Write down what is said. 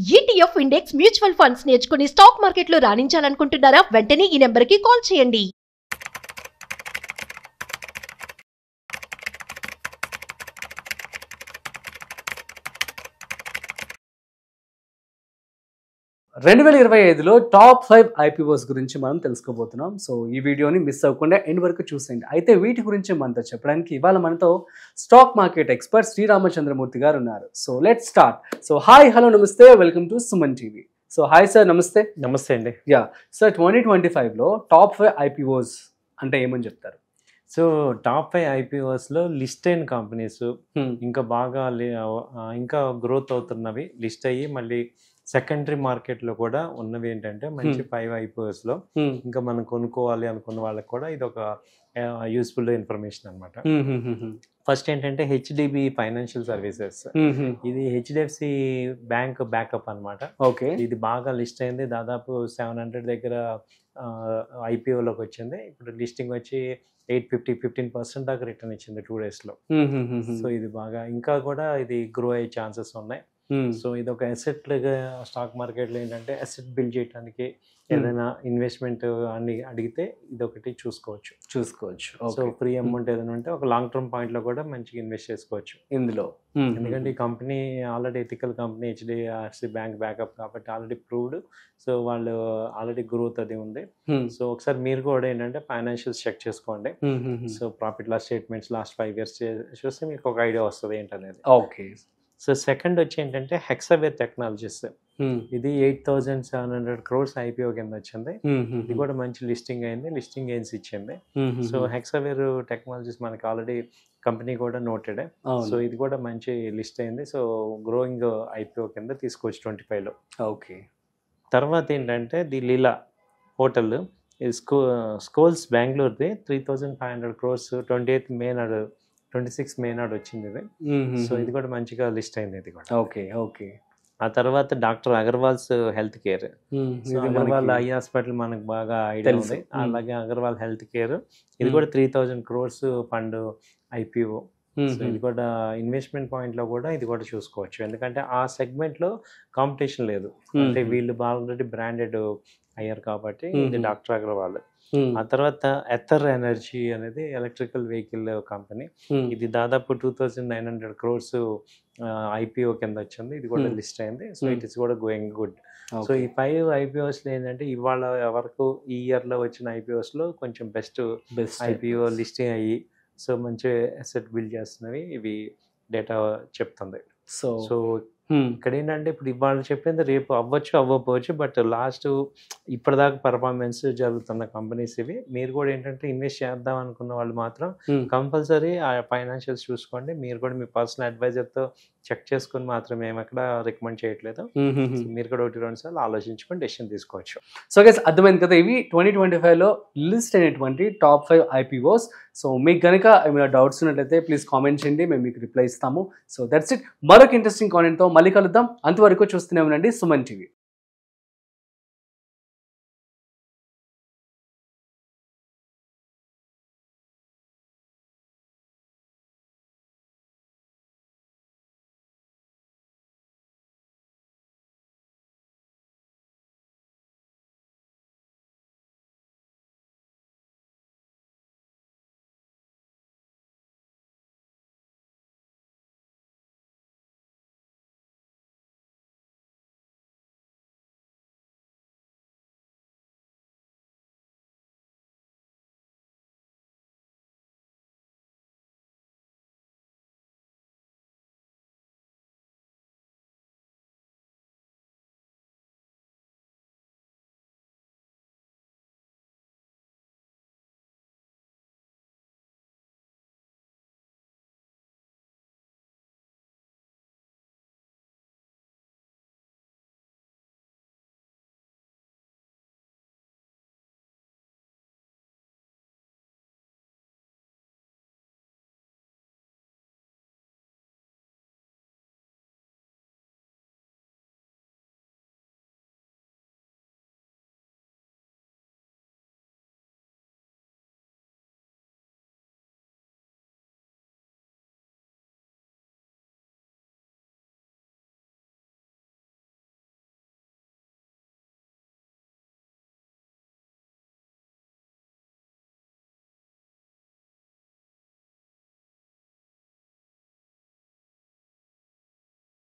ETF index mutual funds నేర్చుకుని stock మార్కెట్లో రాణించాలనుకుంటున్నారా? వెంటనే ఈ నెంబర్కి కాల్ చేయండి. రెండు వేల 25లో టాప్ 5 ఐపీఓస్ గురించి మనం తెలుసుకోబోతున్నాం. సో ఈ వీడియోని మిస్ అవ్వకుండా ఎండ్ వరకు చూసేయండి. అయితే వీటి గురించి మనతో చెప్పడానికి ఇవాళ మనతో stock market expert Sriramachandramurthy garu ఉన్నారు. So let's start. So hi, hello, namaste, welcome to Suman TV. So hi sir, namaste. Namaste అండి. యా సార్, 2025లో టాప్ 5 ఐపీఓస్ అంటే ఏమని చెప్తారు? సో టాప్ 5 ఐపీఓస్లో లిస్ట్ అయిన కంపెనీస్, ఇంకా బాగా ఇంకా గ్రోత్ అవుతున్నవి లిస్ట్ అయ్యి మళ్ళీ సెకండరీ మార్కెట్లో కూడా ఉన్నవి ఏంటంటే మంచి 5 ఐపీఓస్లో ఇంకా మనం కొనుక్కోవాలి అనుకున్న వాళ్ళకి కూడా ఇది ఒక యూస్ఫుల్ ఇన్ఫర్మేషన్ అనమాట. ఫస్ట్ ఏంటంటే హెచ్డిబి ఫైనాన్షియల్ సర్వీసెస్. ఇది హెచ్డిఎఫ్సి బ్యాంక్ బ్యాకప్ అనమాట. ఓకే, ఇది బాగా లిస్ట్ అయింది. దాదాపు 700 దగ్గర ఐపీఓలోకి వచ్చింది. ఇప్పుడు లిస్టింగ్ వచ్చి 15% దాకా రిటర్న్ ఇచ్చింది 2 daysలో. సో ఇది బాగా ఇంకా కూడా ఇది గ్రో అయ్యే ఛాన్సెస్ ఉన్నాయి. సో ఇది ఒక అసెట్ స్టాక్ మార్కెట్లో ఏంటంటే అసెట్ బిల్డ్ చేయడానికి ఏదైనా ఇన్వెస్ట్మెంట్ అని అడిగితే ఇది ఒకటి చూసుకోవచ్చు. సో ఫ్రీ అమౌంట్ ఏదైనా ఉంటే ఒక లాంగ్ టర్మ్ పాయింట్లో కూడా మంచిగా ఇన్వెస్ట్ చేసుకోవచ్చు ఇందులో. ఎందుకంటే ఈ company already ethical company, HDFC bank backup కాబట్టి ఆల్రెడీ ప్రూవ్డ్. సో వాళ్ళు ఆల్రెడీ గ్రోత్ అది ఉంది. సో ఒకసారి మీరు కూడా ఏంటంటే ఫైనాన్షియల్స్ చెక్ చేసుకోండి. So profit loss statements last 5 years చూస్తే మీకు ఒక ఐడియా వస్తుంది ఏంటనేది. ఓకే. సో సెకండ్ వచ్చి ఏంటంటే హెక్సావేర్ టెక్నాలజీస్. ఇది 8,700 crores ఐపీఓ కింద వచ్చింది. ఇది కూడా మంచి లిస్టింగ్ అయింది, లిస్టింగ్ గెయిన్స్ ఇచ్చింది. సో హెక్సావేర్ టెక్నాలజీస్ మనకి ఆల్రెడీ కంపెనీ కూడా నోటెడ్. సో ఇది కూడా మంచి లిస్ట్ అయింది. సో గ్రోయింగ్ ఐపీఓ కింద తీసుకోవచ్చు 25లో. ఓకే. తర్వాత ఏంటంటే ది లీలా హోటల్, స్కోల్స్ బెంగళూరుది 3,500 crores 26 మే నాడు వచ్చింది ఇది. సో ఇది కూడా మంచిగా లిస్ట్ అయింది ఇది కూడా. ఓకే. ఆ తర్వాత doctor Agarwal's health care. Agarwal eye hospital మనకు బాగా ఐడియా ఉంది. అలాగే అగర్వాల్ హెల్త్ కేర్ ఇది కూడా 3,000 crores ఫండ్ ఐపీఓ. సో ఇది కూడా ఇన్వెస్ట్మెంట్ పాయింట్లో కూడా ఇది కూడా చూసుకోవచ్చు. ఎందుకంటే ఆ సెగ్మెంట్లో కాంపిటీషన్ లేదు, అంటే వీళ్ళు ఆల్రెడీ బ్రాండెడ్ అయ్యారు కాబట్టి ఇది డాక్టర్ అగర్వాల్. ఆ తర్వాత ఎథర్ ఎనర్జీ అనేది ఎలక్ట్రికల్ వెహికల్ కంపెనీ. ఇది దాదాపు 2,900 crores ఐపీఓ కింద వచ్చింది. ఇది కూడా లిస్ట్ అయింది. సో ఇట్ ఇస్ కూడా గోయింగ్ గుడ్. సో ఈ 5 ఐపీఓస్లో ఏంటంటే ఇవాళ వరకు ఈ ఇయర్లో వచ్చిన ఐపీఓస్లో కొంచెం బెస్ట్ ఐపీఓ లిస్టింగ్ అయ్యి సో మంచి అసెట్ బిల్డ్ చేస్తున్నవి ఇవి డేటా చెప్తుంది. సో ఇక్కడ ఏంటంటే ఇప్పుడు ఇవాళ చెప్పింది రేపు అవ్వకపోవచ్చు, బట్ లాస్ట్ ఇప్పటిదాకా పర్ఫార్మెన్స్ జరుగుతున్న కంపెనీస్ ఇవి. మీరు కూడా ఏంటంటే ఇన్వెస్ట్ చేద్దాం అనుకున్న వాళ్ళు మాత్రం కంపల్సరీ ఆ ఫైనాన్షియల్స్ చూసుకోండి. మీరు కూడా మీ పర్సనల్ అడ్వైజర్తో చెక్ చేసుకుని మాత్రం మేము ఎక్కడ రికమెండ్ చేయట్లేదు. మీరు కూడా 1-2 సార్లు ఆలోచించుకొని డెసిషన్ తీసుకోవచ్చు. సో గైస్, అర్థమైంది కదా, ఇవి 2025లో లిస్ట్ అయినటువంటి టాప్ 5 ఐపీఓస్. సో మీకు కనుక ఏమైనా డౌట్స్ ఉన్నట్లయితే ప్లీజ్ కామెంట్ చేయండి, మేము మీకు రిప్లై ఇస్తాము. So that's it. మరొక ఇంట్రెస్టింగ్ కాంటెంట్తో మళ్ళీ కలుద్దాం. అంతవరకు చూస్తూనే ఉండండి సుమన్ టీవీ.